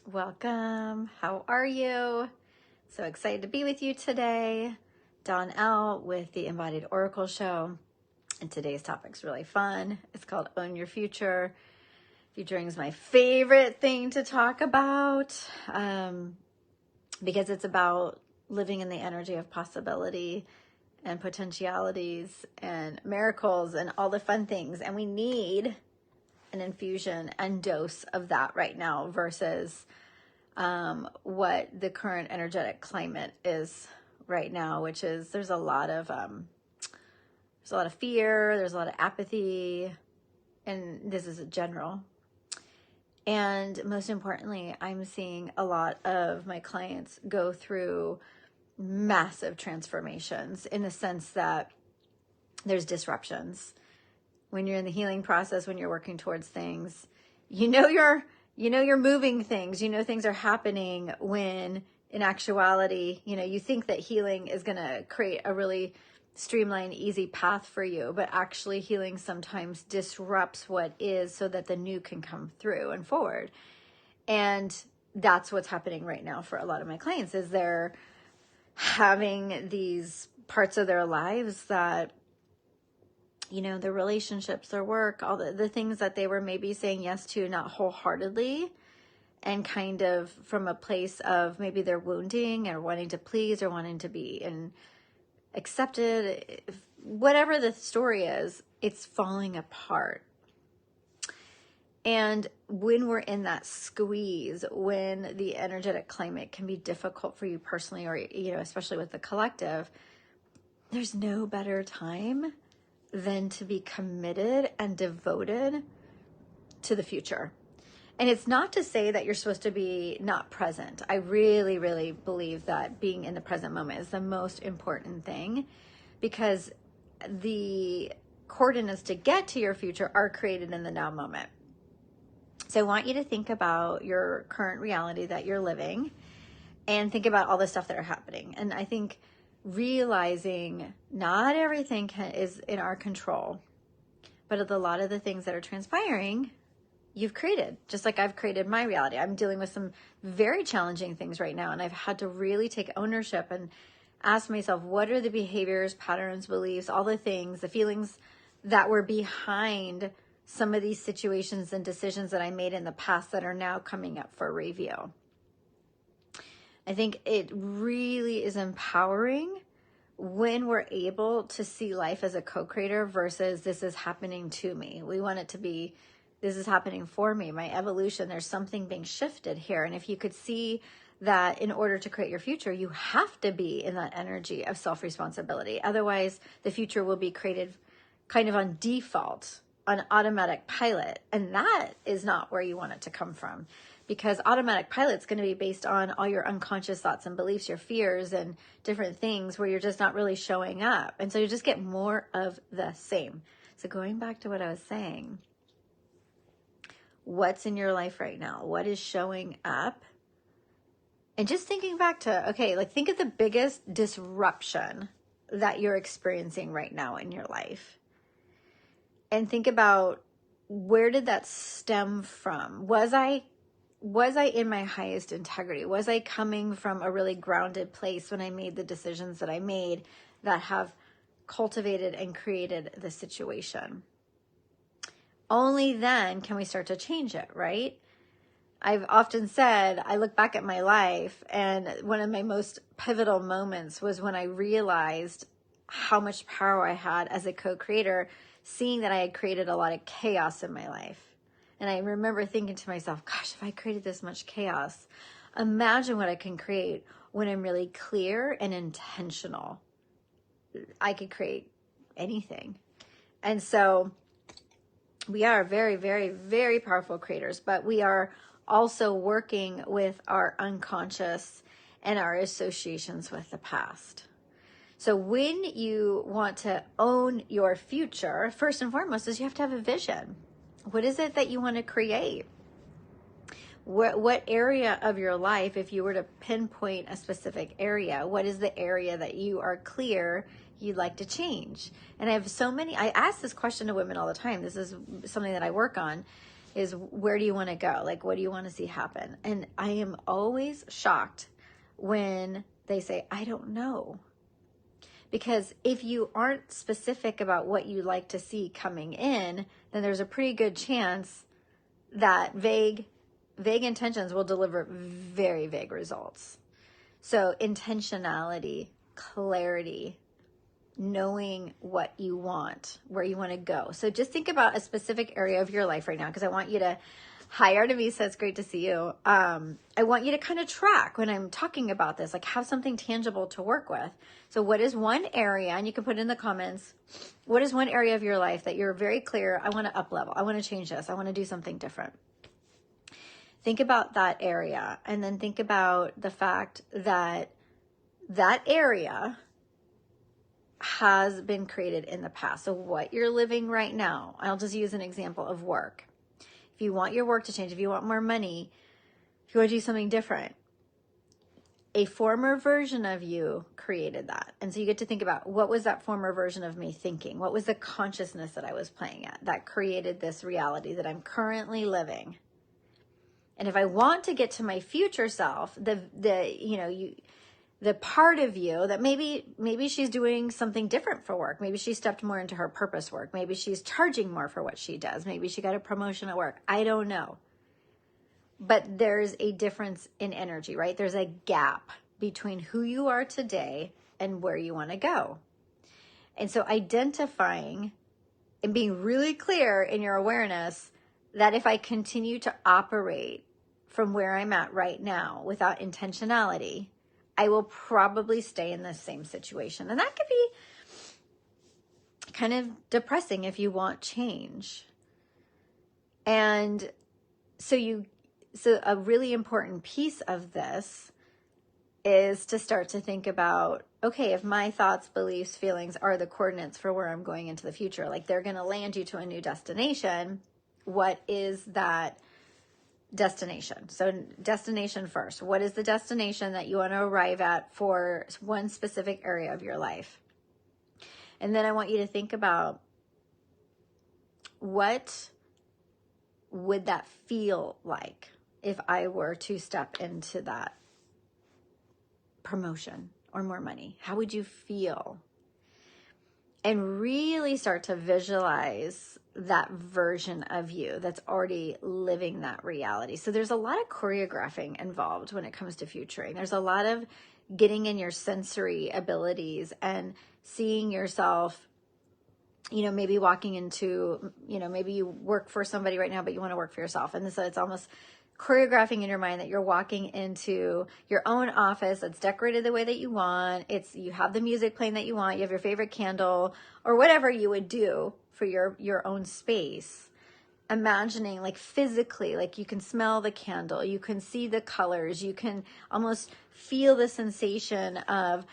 Welcome. How are you? So excited to be with you today. Dawn L with the Embodied Oracle Show. And today's topic's really fun. It's called Own Your Future. Futuring is my favorite thing to talk about because it's about living in the energy of possibility and potentialities and miracles and all the fun things. And we need an infusion and dose of that right now versus what the current energetic climate is right now, which is there's a lot of fear, there's a lot of apathy, and this is general. And most importantly, I'm seeing a lot of my clients go through massive transformations in the sense that there's disruptions. When you're in the healing process, when you're working towards things, you're moving things, things are happening, when in actuality, you think that healing is going to create a really streamlined, easy path for you, but actually healing sometimes disrupts what is so that the new can come through and forward. And that's what's happening right now for a lot of my clients, is they're having these parts of their lives that, their relationships, their work, all the things that they were maybe saying yes to, not wholeheartedly, and kind of from a place of maybe they're wounding or wanting to please or wanting to be accepted, whatever the story is, it's falling apart. And when we're in that squeeze, when the energetic climate can be difficult for you personally, or, especially with the collective, there's no better time than to be committed and devoted to the future. And it's not to say that you're supposed to be not present. I really, really believe that being in the present moment is the most important thing, because the coordinates to get to your future are created in the now moment. So I want you to think about your current reality that you're living and think about all the stuff that are happening. And I think realizing not everything is in our control, but a lot of the things that are transpiring, you've created, just like I've created my reality. I'm dealing with some very challenging things right now, and I've had to really take ownership and ask myself, what are the behaviors, patterns, beliefs, all the things, the feelings that were behind some of these situations and decisions that I made in the past that are now coming up for review. I think it really is empowering when we're able to see life as a co-creator versus this is happening to me. We want it to be, this is happening for me, my evolution. There's something being shifted here. And if you could see that in order to create your future, you have to be in that energy of self-responsibility. Otherwise, the future will be created kind of on default, on automatic pilot. And that is not where you want it to come from. Because automatic pilot's going to be based on all your unconscious thoughts and beliefs, your fears and different things where you're just not really showing up. And so you just get more of the same. So going back to what I was saying, what's in your life right now? What is showing up? And just thinking back to, think of the biggest disruption that you're experiencing right now in your life. And think about, where did that stem from? Was I in my highest integrity? Was I coming from a really grounded place when I made the decisions that I made that have cultivated and created the situation? Only then can we start to change it, right? I've often said, I look back at my life, and one of my most pivotal moments was when I realized how much power I had as a co-creator, seeing that I had created a lot of chaos in my life. And I remember thinking to myself, gosh, if I created this much chaos, imagine what I can create when I'm really clear and intentional. I could create anything. And so we are very, very, very powerful creators, but we are also working with our unconscious and our associations with the past. So when you want to own your future, first and foremost is you have to have a vision. What is it that you want to create? What area of your life, if you were to pinpoint a specific area, what is the area that you are clear you'd like to change? And I ask this question to women all the time. This is something that I work on. is where do you want to go? Like, what do you want to see happen? And I am always shocked when they say, I don't know. Because if you aren't specific about what you'd like to see coming in, then there's a pretty good chance that vague intentions will deliver very vague results. So intentionality, clarity, knowing what you want, where you want to go. So just think about a specific area of your life right now, because I want you to, hi Artemisa, it's great to see you. I want you to kind of track when I'm talking about this, like have something tangible to work with. So what is one area, and you can put in the comments, what is one area of your life that you're very clear, I want to up level, I want to change this, I want to do something different. Think about that area, and then think about the fact that that area has been created in the past. So what you're living right now, I'll just use an example of work. If you want your work to change, if you want more money, if you want to do something different, a former version of you created that. And so you get to think about, what was that former version of me thinking? What was the consciousness that I was playing at that created this reality that I'm currently living? And if I want to get to my future self, the part of you that maybe she's doing something different for work. Maybe she stepped more into her purpose work. Maybe she's charging more for what she does. Maybe she got a promotion at work. I don't know. But there's a difference in energy, right? There's a gap between who you are today and where you want to go. And so identifying and being really clear in your awareness that if I continue to operate from where I'm at right now without intentionality, I will probably stay in the same situation. And that could be kind of depressing if you want change. And so a really important piece of this is to start to think about, okay, if my thoughts, beliefs, feelings are the coordinates for where I'm going into the future, like they're going to land you to a new destination, what is that destination? So destination first. What is the destination that you want to arrive at for one specific area of your life? And then I want you to think about, what would that feel like if I were to step into that promotion or more money? How would you feel? And really start to visualize that version of you that's already living that reality. So there's a lot of choreographing involved when it comes to futuring. There's a lot of getting in your sensory abilities and seeing yourself, maybe walking into, maybe you work for somebody right now, but you want to work for yourself. And so it's almost choreographing in your mind that you're walking into your own office that's decorated the way that you want. You have the music playing that you want. You have your favorite candle or whatever you would do for your own space. Imagining, like physically, like you can smell the candle, you can see the colors, you can almost feel the sensation of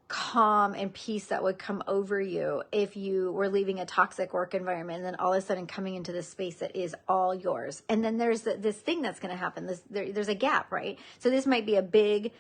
calm and peace that would come over you if you were leaving a toxic work environment and then all of a sudden coming into this space that is all yours. And then there's this thing that's going to happen. There's a gap, right? So this might be a big,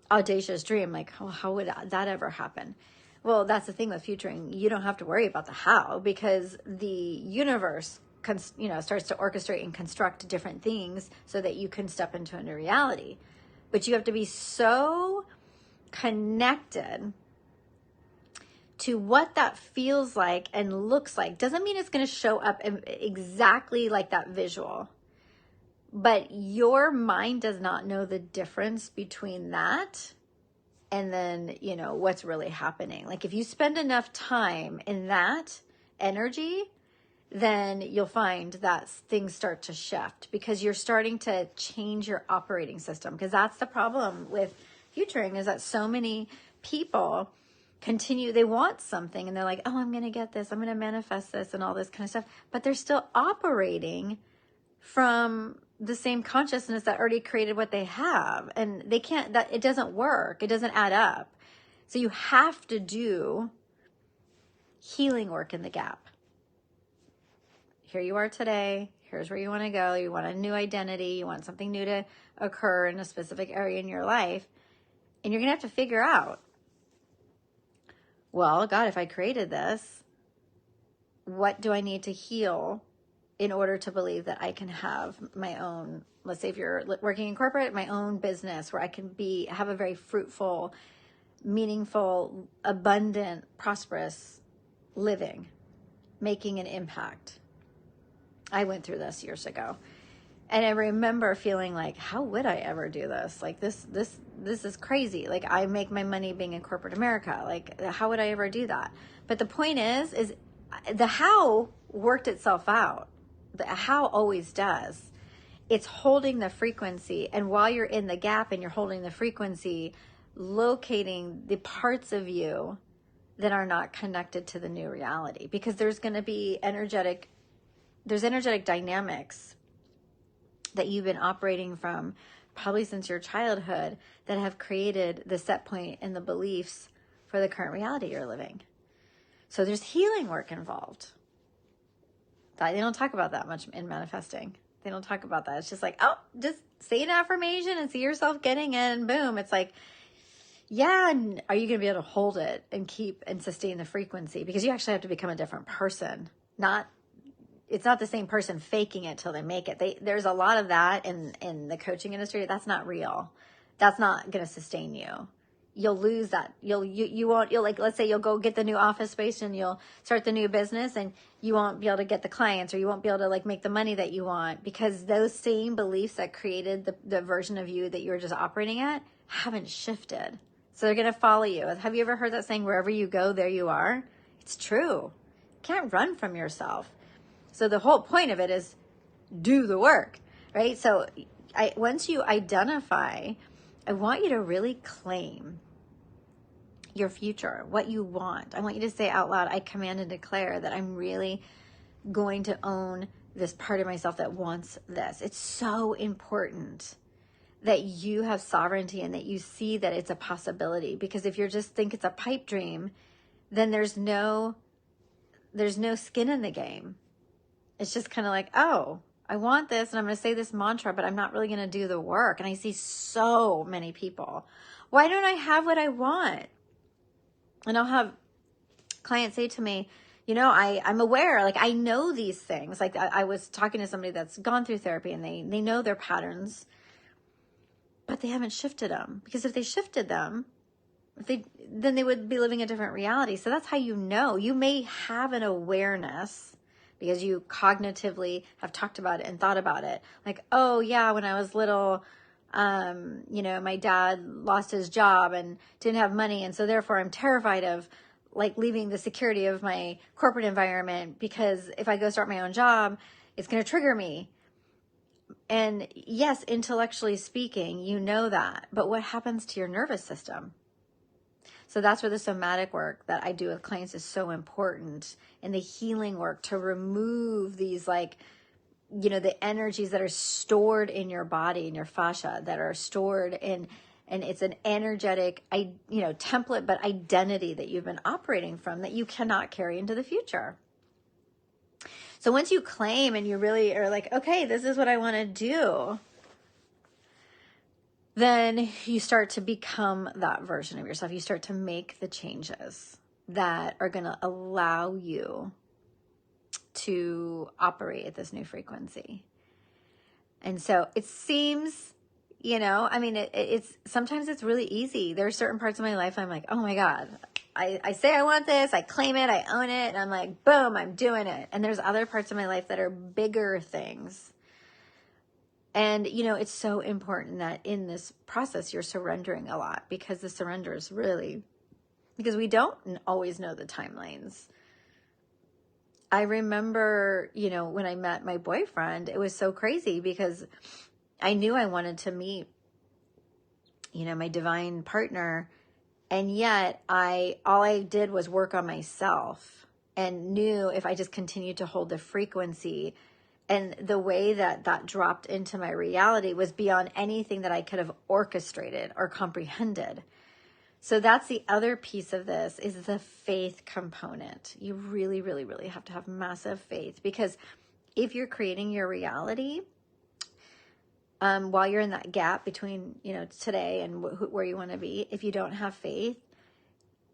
audacious dream. Like, oh, how would that ever happen? Well, that's the thing with futuring. You don't have to worry about the how, because the universe starts to orchestrate and construct different things so that you can step into a new reality. But you have to be so connected to what that feels like and looks like. Doesn't mean it's going to show up exactly like that visual, but your mind does not know the difference between that and then, what's really happening. Like if you spend enough time in that energy, then you'll find that things start to shift because you're starting to change your operating system. Because that's the problem with futuring, is that so many people they want something and they're like, oh, I'm going to get this, I'm going to manifest this and all this kind of stuff. But they're still operating from the same consciousness that already created what they have. And they can't, it doesn't work. It doesn't add up. So you have to do healing work in the gap. Here you are today. Here's where you want to go. You want a new identity. You want something new to occur in a specific area in your life. And you're going to have to figure out, well, God, if I created this, what do I need to heal in order to believe that I can have my own, let's say if you're working in corporate, my own business where I can have a very fruitful, meaningful, abundant, prosperous living, making an impact. I went through this years ago. And I remember feeling like, how would I ever do this? Like this is crazy. Like I make my money being in corporate America. Like how would I ever do that? But the point is the how worked itself out. The how always does. It's holding the frequency. And while you're in the gap and you're holding the frequency, locating the parts of you that are not connected to the new reality. Because there's going to be energetic dynamics that you've been operating from probably since your childhood that have created the set point and the beliefs for the current reality you're living. So there's healing work involved. They don't talk about that much in manifesting. They don't talk about that. It's just like, oh, just say an affirmation and see yourself getting it, and boom. It's like, yeah, and are you going to be able to hold it and keep and sustain the frequency? Because you actually have to become a different person. It's not the same person faking it till they make it. There's a lot of that in the coaching industry. That's not real. That's not going to sustain you. You'll lose that. You'll like, let's say you'll go get the new office space and you'll start the new business and you won't be able to get the clients, or you won't be able to like make the money that you want, because those same beliefs that created the version of you that you were just operating at haven't shifted. So they're going to follow you. Have you ever heard that saying, wherever you go, there you are? It's true. You can't run from yourself. So the whole point of it is do the work, right? So once you identify, I want you to really claim your future, what you want. I want you to say out loud, I command and declare that I'm really going to own this part of myself that wants this. It's so important that you have sovereignty and that you see that it's a possibility, because if you just think it's a pipe dream, then there's no skin in the game. It's just kind of like, oh, I want this and I'm going to say this mantra, but I'm not really going to do the work. And I see so many people. Why don't I have what I want? And I'll have clients say to me, I'm aware, like I know these things. Like I was talking to somebody that's gone through therapy and they know their patterns, but they haven't shifted them. Because if they shifted them, then they would be living a different reality. So that's how you know. You may have an awareness because you cognitively have talked about it and thought about it. Like, oh yeah, when I was little, my dad lost his job and didn't have money. And so therefore I'm terrified of like leaving the security of my corporate environment, because if I go start my own job, it's going to trigger me. And yes, intellectually speaking, you know that, but what happens to your nervous system? So that's where the somatic work that I do with clients is so important, and the healing work to remove these the energies that are stored in your body, in your fascia, that are stored in, and it's an energetic, template, but identity that you've been operating from that you cannot carry into the future. So once you claim and you really are like, okay, this is what I want to do, then you start to become that version of yourself. You start to make the changes that are going to allow you to operate at this new frequency. And so it seems, it's sometimes it's really easy. There are certain parts of my life I'm like, oh my God, I say I want this, I claim it, I own it, and I'm like, boom, I'm doing it. And there's other parts of my life that are bigger things. And, it's so important that in this process, you're surrendering a lot, because the surrender is really, because we don't always know the timelines. I remember, when I met my boyfriend, it was so crazy because I knew I wanted to meet, my divine partner. And yet all I did was work on myself, and knew if I just continued to hold the frequency, and the way that dropped into my reality was beyond anything that I could have orchestrated or comprehended. So that's the other piece of this, is the faith component. You really, really, really have to have massive faith, because if you're creating your reality, while you're in that gap between, today and where you want to be, if you don't have faith,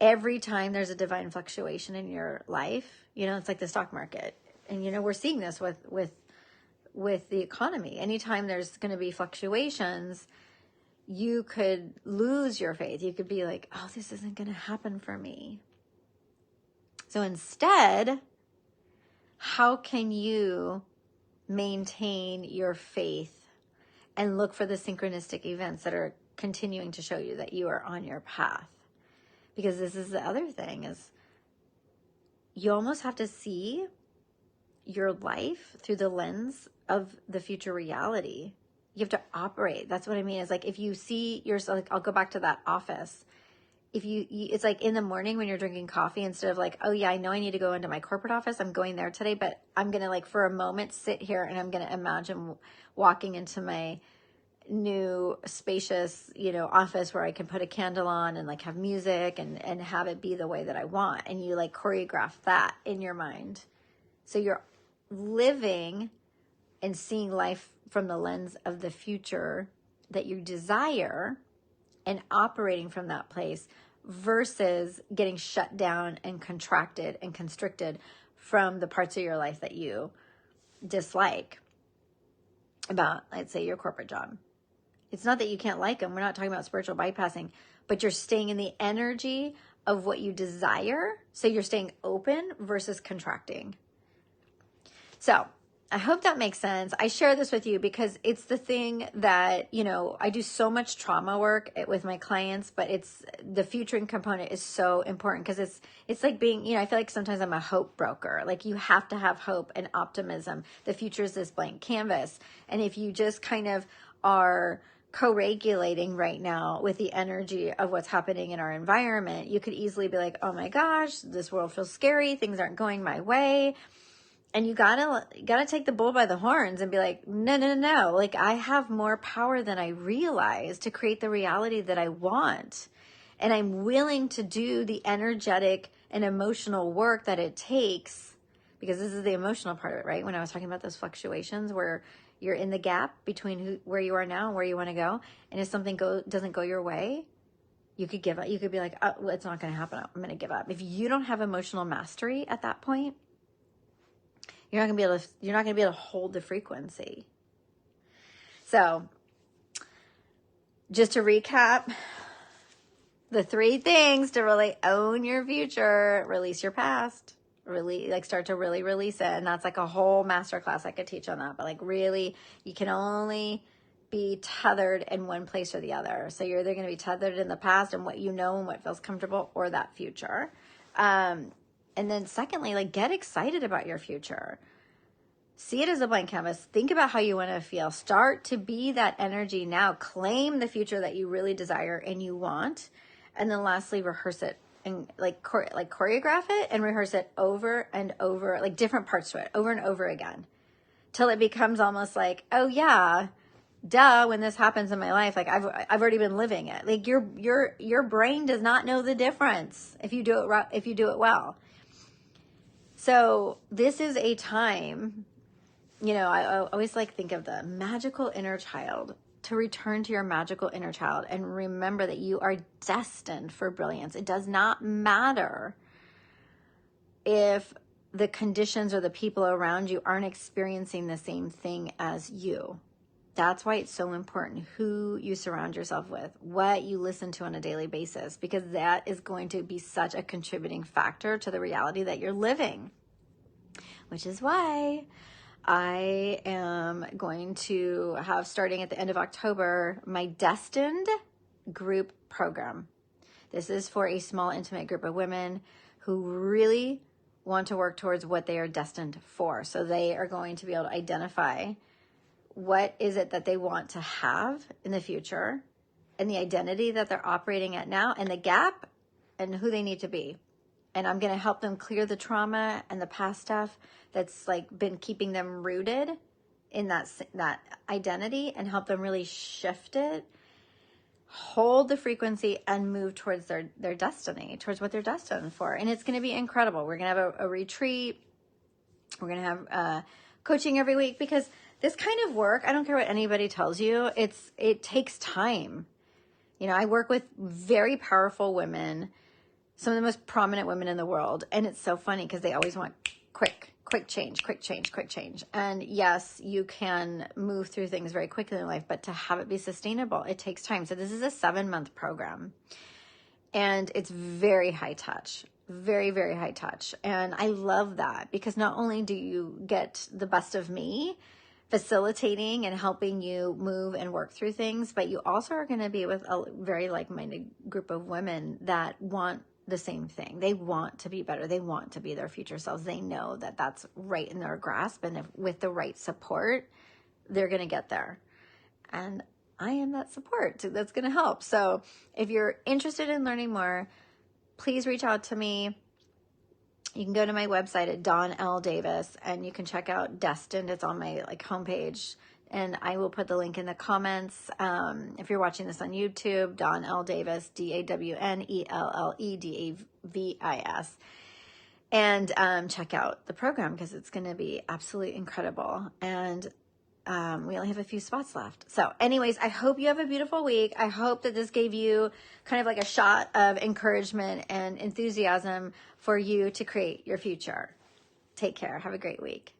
every time there's a divine fluctuation in your life, it's like the stock market. And, you know, we're seeing this with the economy. Anytime there's going to be fluctuations, you could lose your faith. You could be like, oh, this isn't going to happen for me. So instead, how can you maintain your faith and look for the synchronistic events that are continuing to show you that you are on your path? Because this is the other thing, is you almost have to see your life through the lens of the future reality. You have to operate. That's what I mean. Is like, if you see yourself, like, I'll go back to that office. If it's like in the morning when you're drinking coffee, instead of like, oh yeah, I know I need to go into my corporate office, I'm going there today, but I'm going to, like, for a moment sit here and I'm going to imagine walking into my new spacious, you know, office where I can put a candle on and like have music and have it be the way that I want. And you like choreograph that in your mind. So you're living and seeing life from the lens of the future that you desire and operating from that place, versus getting shut down and contracted and constricted from the parts of your life that you dislike about, let's say, your corporate job. It's not that you can't like them. We're not talking about spiritual bypassing, but you're staying in the energy of what you desire. So you're staying open versus contracting. So I hope that makes sense. I share this with you because it's the thing that, you know, I do so much trauma work with my clients, but it's the futuring component is so important because it's like being, you know, I feel like sometimes I'm a hope broker. Like, you have to have hope and optimism. The future is this blank canvas. And if you just kind of are co-regulating right now with the energy of what's happening in our environment, you could easily be like, oh my gosh, this world feels scary. Things aren't going my way. And you gotta take the bull by the horns and be like, no. Like, I have more power than I realize to create the reality that I want. And I'm willing to do the energetic and emotional work that it takes, because this is the emotional part of it, right? When I was talking about those fluctuations where you're in the gap between where you are now and where you want to go. And if something doesn't go your way, you could give up. You could be like, oh, well, it's not going to happen. I'm going to give up. If you don't have emotional mastery at that point, you're not going to be able to hold the frequency. So just to recap, the 3 things to really own your future: release your past, really, like, start to really release it. And that's like a whole masterclass I could teach on that. But like, really, you can only be tethered in one place or the other. So you're either going to be tethered in the past and what you know and what feels comfortable, or that future. And then secondly, like, get excited about your future. See it as a blank canvas. Think about how you want to feel. Start to be that energy now. Claim the future that you really desire and you want. And then lastly, rehearse it and choreograph it and rehearse it over and over, like different parts to it, over and over again, till it becomes almost like, oh yeah, duh, when this happens in my life, like I've already been living it. Like, your brain does not know the difference if you do it well. So this is a time, you know, I always think of the magical inner child, to return to your magical inner child and remember that you are destined for brilliance. It does not matter if the conditions or the people around you aren't experiencing the same thing as you. That's why it's so important who you surround yourself with, what you listen to on a daily basis, because that is going to be such a contributing factor to the reality that you're living. Which is why I am going to have, starting at the end of October, my Destined group program. This is for a small, intimate group of women who really want to work towards what they are destined for. So they are going to be able to identify what is it that they want to have in the future, and the identity that they're operating at now, and the gap, and who they need to be. And I'm going to help them clear the trauma and the past stuff that's like been keeping them rooted in that identity, and help them really shift it, hold the frequency, and move towards their destiny, towards what they're destined for. And it's going to be incredible. We're going to have a retreat. We're going to have coaching every week, because this kind of work, I don't care what anybody tells you, it takes time. You know, I work with very powerful women, some of the most prominent women in the world. And it's so funny because they always want quick. quick change, quick change, quick change. And yes, you can move through things very quickly in life, but to have it be sustainable, it takes time. So this is a 7-month program, and it's very high touch, very, very high touch. And I love that, because not only do you get the best of me facilitating and helping you move and work through things, but you also are going to be with a very like-minded group of women that want the same thing. They want to be better. They want to be their future selves. They know that that's right in their grasp. And if, with the right support, they're going to get there. And I am that support that's going to help. So if you're interested in learning more, please reach out to me. You can go to my website at Dawn L. Davis, and you can check out Destined. It's on my like homepage. And I will put the link in the comments. If you're watching this on YouTube, Dawn L. Davis, DAWNELLEDAVIS. And check out the program, because it's going to be absolutely incredible. And we only have a few spots left. So anyways, I hope you have a beautiful week. I hope that this gave you kind of like a shot of encouragement and enthusiasm for you to create your future. Take care. Have a great week.